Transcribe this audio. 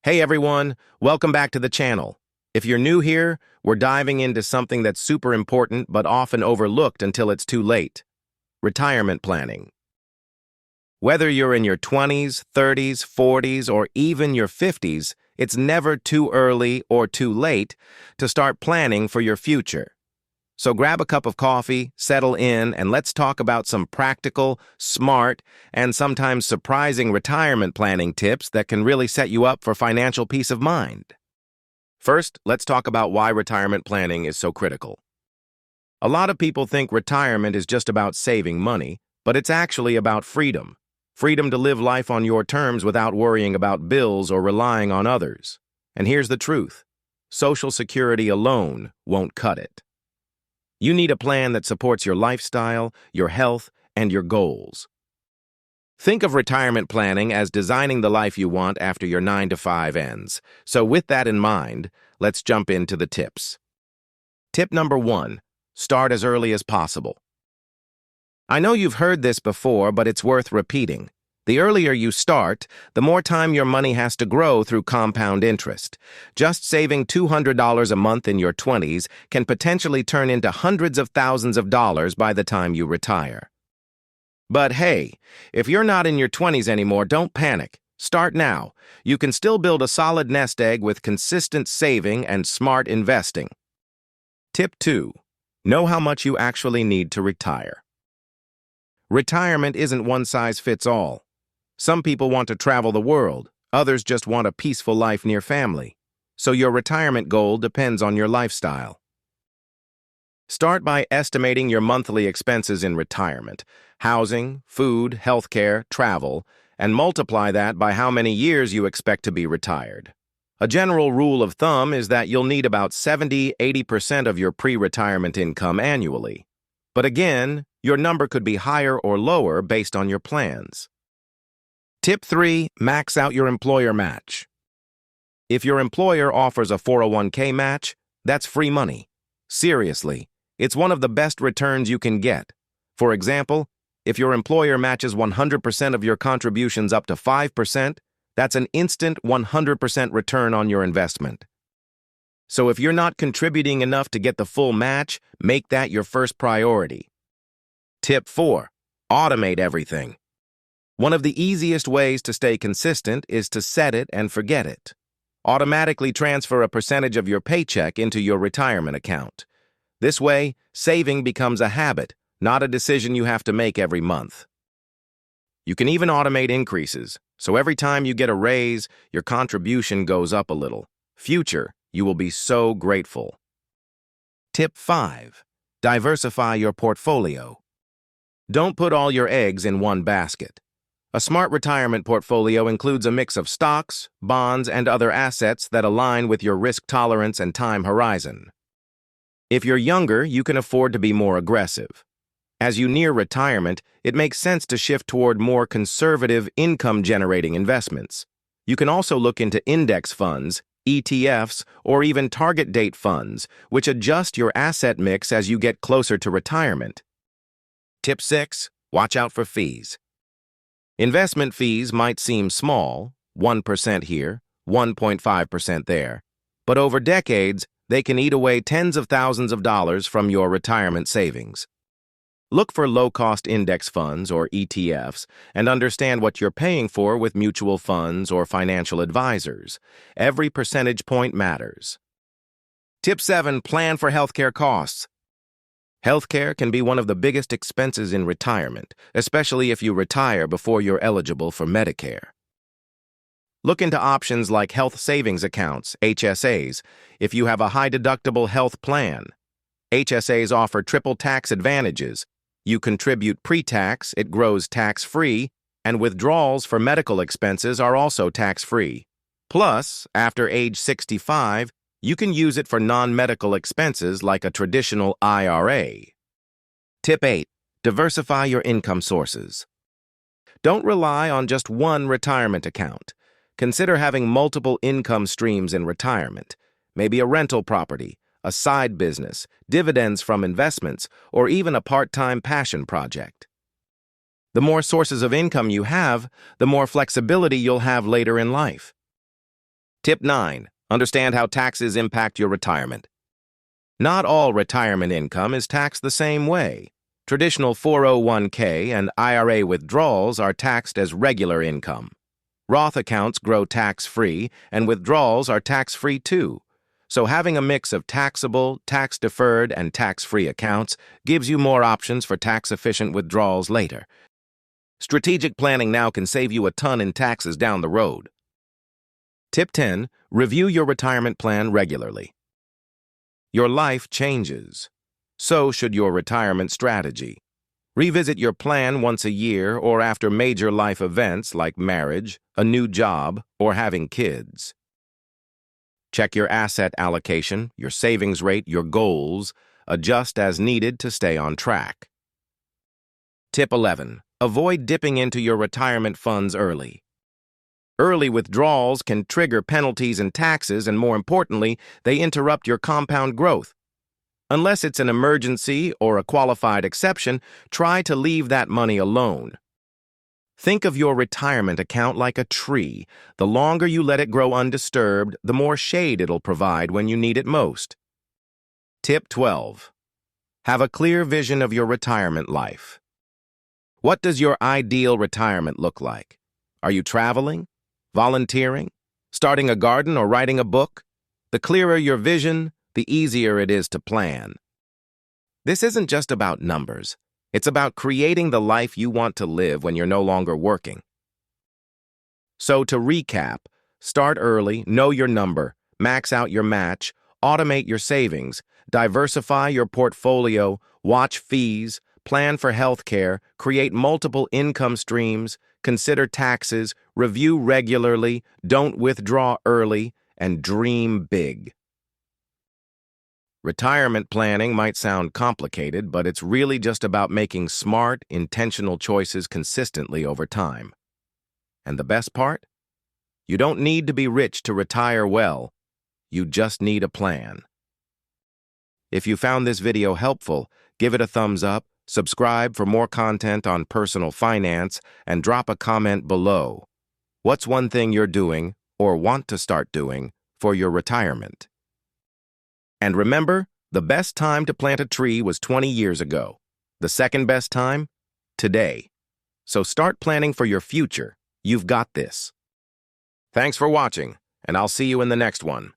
Hey everyone, welcome back to the channel. If you're new here, we're diving into something that's super important but often overlooked until it's too late. Retirement planning. Whether you're in your 20s, 30s, 40s, or even your 50s, it's never too early or too late to start planning for your future. So grab a cup of coffee, settle in, and let's talk about some practical, smart, and sometimes surprising retirement planning tips that can really set you up for financial peace of mind. First, let's talk about why retirement planning is so critical. A lot of people think retirement is just about saving money, but it's actually about freedom. Freedom to live life on your terms without worrying about bills or relying on others. And here's the truth: Social Security alone won't cut it. You need a plan that supports your lifestyle, your health, and your goals. Think of retirement planning as designing the life you want after your 9-to-5 ends. So with that in mind, let's jump into the tips. Tip number 1, start as early as possible. I know you've heard this before, but it's worth repeating. The earlier you start, the more time your money has to grow through compound interest. Just saving $200 a month in your 20s can potentially turn into hundreds of thousands of dollars by the time you retire. But hey, if you're not in your 20s anymore, don't panic. Start now. You can still build a solid nest egg with consistent saving and smart investing. Tip 2, know how much you actually need to retire. Retirement isn't one size fits all. Some people want to travel the world, others just want a peaceful life near family. So your retirement goal depends on your lifestyle. Start by estimating your monthly expenses in retirement: housing, food, healthcare, travel, and multiply that by how many years you expect to be retired. A general rule of thumb is that you'll need about 70–80% of your pre-retirement income annually. But again, your number could be higher or lower based on your plans. Tip 3, max out your employer match. If your employer offers a 401k match, that's free money. Seriously, it's one of the best returns you can get. For example, if your employer matches 100% of your contributions up to 5%, that's an instant 100% return on your investment. So if you're not contributing enough to get the full match, make that your first priority. Tip 4, automate everything. One of the easiest ways to stay consistent is to set it and forget it. Automatically transfer a percentage of your paycheck into your retirement account. This way, saving becomes a habit, not a decision you have to make every month. You can even automate increases, so every time you get a raise, your contribution goes up a little. Future, you will be so grateful. Tip 5, diversify your portfolio. Don't put all your eggs in one basket. A smart retirement portfolio includes a mix of stocks, bonds, and other assets that align with your risk tolerance and time horizon. If you're younger, you can afford to be more aggressive. As you near retirement, it makes sense to shift toward more conservative, income-generating investments. You can also look into index funds, ETFs, or even target date funds, which adjust your asset mix as you get closer to retirement. Tip 6, watch out for fees. Investment fees might seem small, 1% here, 1.5% there, but over decades, they can eat away tens of thousands of dollars from your retirement savings. Look for low-cost index funds or ETFs and understand what you're paying for with mutual funds or financial advisors. Every percentage point matters. Tip 7, plan for healthcare costs. Healthcare can be one of the biggest expenses in retirement, especially if you retire before you're eligible for Medicare. Look into options like health savings accounts, HSAs, if you have a high-deductible health plan. HSAs offer triple tax advantages. You contribute pre-tax, it grows tax-free, and withdrawals for medical expenses are also tax-free. Plus, after age 65, you can use it for non-medical expenses like a traditional IRA. Tip 8, diversify your income sources. Don't rely on just one retirement account. Consider having multiple income streams in retirement, maybe a rental property, a side business, dividends from investments, or even a part-time passion project. The more sources of income you have, the more flexibility you'll have later in life. Tip 9. Understand how taxes impact your retirement. Not all retirement income is taxed the same way. Traditional 401k and IRA withdrawals are taxed as regular income. Roth accounts grow tax-free, and withdrawals are tax-free too. So having a mix of taxable, tax-deferred, and tax-free accounts gives you more options for tax-efficient withdrawals later. Strategic planning now can save you a ton in taxes down the road. Tip 10. Review your retirement plan regularly. Your life changes. So should your retirement strategy. Revisit your plan once a year or after major life events like marriage, a new job, or having kids. Check your asset allocation, your savings rate, your goals. Adjust as needed to stay on track. Tip 11. Avoid dipping into your retirement funds early. Early withdrawals can trigger penalties and taxes, and more importantly, they interrupt your compound growth. Unless it's an emergency or a qualified exception, try to leave that money alone. Think of your retirement account like a tree. The longer you let it grow undisturbed, the more shade it'll provide when you need it most. Tip 12. Have a clear vision of your retirement life. What does your ideal retirement look like? Are you traveling? Volunteering? Starting a garden or writing a book? The clearer your vision, the easier it is to plan. This isn't just about numbers. It's about creating the life you want to live when you're no longer working. So to recap, start early, know your number, max out your match, automate your savings, diversify your portfolio, watch fees, plan for health care, create multiple income streams, consider taxes, review regularly, don't withdraw early, and dream big. Retirement planning might sound complicated, but it's really just about making smart, intentional choices consistently over time. And the best part? You don't need to be rich to retire well. You just need a plan. If you found this video helpful, give it a thumbs up, subscribe for more content on personal finance, and drop a comment below. What's one thing you're doing, or want to start doing, for your retirement? And remember, the best time to plant a tree was 20 years ago. The second best time? Today. So start planning for your future. You've got this. Thanks for watching, and I'll see you in the next one.